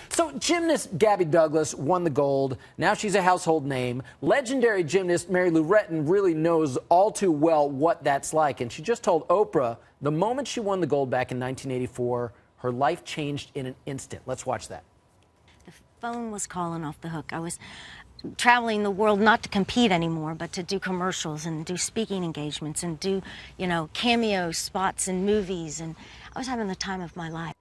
So gymnast Gabby Douglas won the gold. Now she's a household name. Legendary gymnast Mary Lou Retton really knows all too well what that's like. And she just told Oprah the moment she won the gold back in 1984, her life changed in an instant. Let's watch that. The phone was calling off the hook. I was traveling the world not to compete anymore, but to do commercials and do speaking engagements and do, cameo spots in movies. And I was having the time of my life.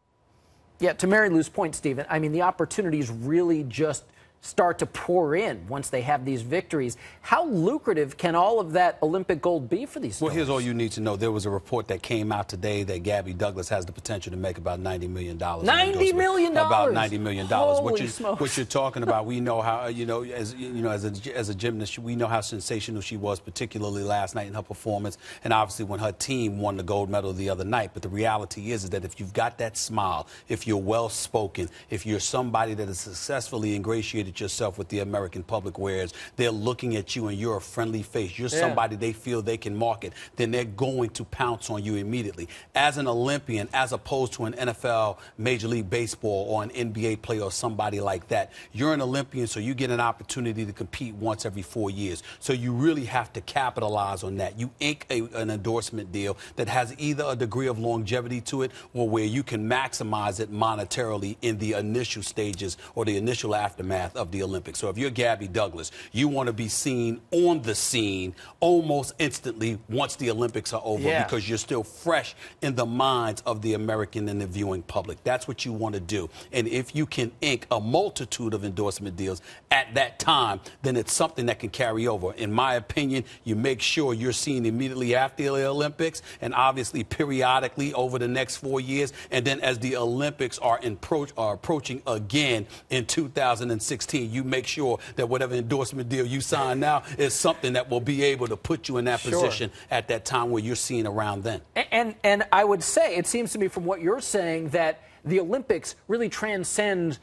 Yeah, to Mary Lou's point, Stephen, I mean, the opportunities really just start to pour in once they have these victories. How lucrative can all of that Olympic gold be for these stars? Well, here's all you need to know. There was a report that came out today that Gabby Douglas has the potential to make about $90 million. $90 million? About $90 million. Holy smokes. What you're talking about, we know how, as a gymnast, we know how sensational she was, particularly last night in her performance, and obviously when her team won the gold medal the other night. But the reality is that if you've got that smile, if you're well-spoken, if you're somebody that has successfully ingratiated yourself with the American public, whereas they're looking at you and you're a friendly face, you're somebody they feel they can market, then they're going to pounce on you immediately. As an Olympian, as opposed to an NFL, Major League Baseball, or an NBA player or somebody like that, you're an Olympian, so you get an opportunity to compete once every 4 years. So you really have to capitalize on that. You ink an endorsement deal that has either a degree of longevity to it or where you can maximize it monetarily in the initial stages or the initial aftermath of the Olympics. So if you're Gabby Douglas, you want to be seen on the scene almost instantly once the Olympics are over, because you're still fresh in the minds of the American and the viewing public. That's what you want to do. And if you can ink a multitude of endorsement deals at that time, then it's something that can carry over. In my opinion, you make sure you're seen immediately after the Olympics and obviously periodically over the next 4 years. And then as the Olympics are approaching again in 2016, you make sure that whatever endorsement deal you sign now is something that will be able to put you in that position at that time where you're seen around then. And I would say, it seems to me from what you're saying, that the Olympics really transcend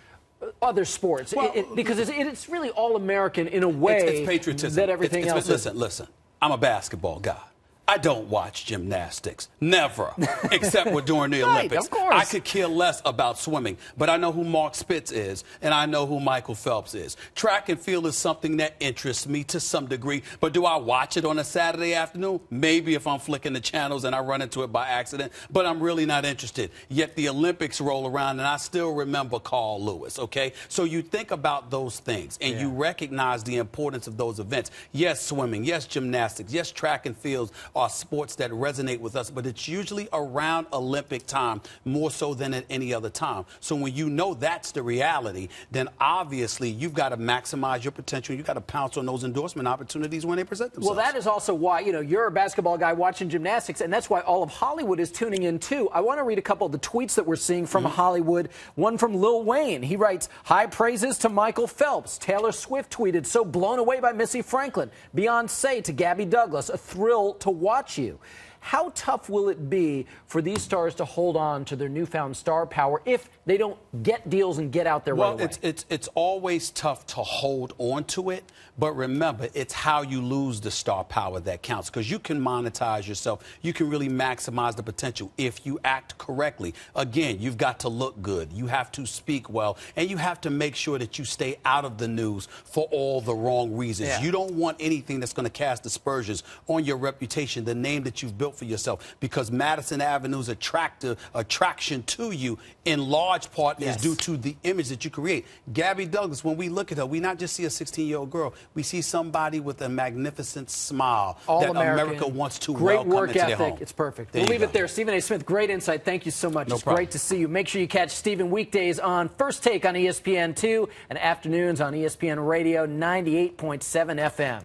other sports, because it's really all American in a way. It's patriotism. That everything else is. Listen, I'm a basketball guy. I don't watch gymnastics. Never. Except during the Olympics. Of course. I could care less about swimming. But I know who Mark Spitz is, and I know who Michael Phelps is. Track and field is something that interests me to some degree. But do I watch it on a Saturday afternoon? Maybe if I'm flicking the channels and I run into it by accident. But I'm really not interested. Yet the Olympics roll around, and I still remember Carl Lewis, okay? So you think about those things, and you recognize the importance of those events. Yes, swimming. Yes, gymnastics. Yes, track and fields are sports that resonate with us, but it's usually around Olympic time more so than at any other time. So when you know that's the reality, then obviously you've got to maximize your potential. You've got to pounce on those endorsement opportunities when they present themselves. Well, that is also why, you're a basketball guy watching gymnastics, and that's why all of Hollywood is tuning in, too. I want to read a couple of the tweets that we're seeing from Hollywood. One from Lil Wayne. He writes, "High praises to Michael Phelps." Taylor Swift tweeted, "So blown away by Missy Franklin." Beyonce to Gabby Douglas, "A thrill to watch you." How tough will it be for these stars to hold on to their newfound star power if they don't get deals and get out there right away? Well, it's always tough to hold on to it, but remember, it's how you lose the star power that counts, because you can monetize yourself. You can really maximize the potential if you act correctly. Again, you've got to look good. You have to speak well, and you have to make sure that you stay out of the news for all the wrong reasons. You don't want anything that's going to cast aspersions on your reputation, the name that you've built for yourself, because Madison Avenue's attraction to you in large part is due to the image that you create. Gabby Douglas, when we look at her, we not just see a 16-year-old girl, we see somebody with a magnificent smile that America wants to welcome into their home. It's perfect. We'll leave it there. Stephen A. Smith, great insight. Thank you so much. It's great to see you. Make sure you catch Stephen weekdays on First Take on ESPN2 and afternoons on ESPN Radio 98.7 FM.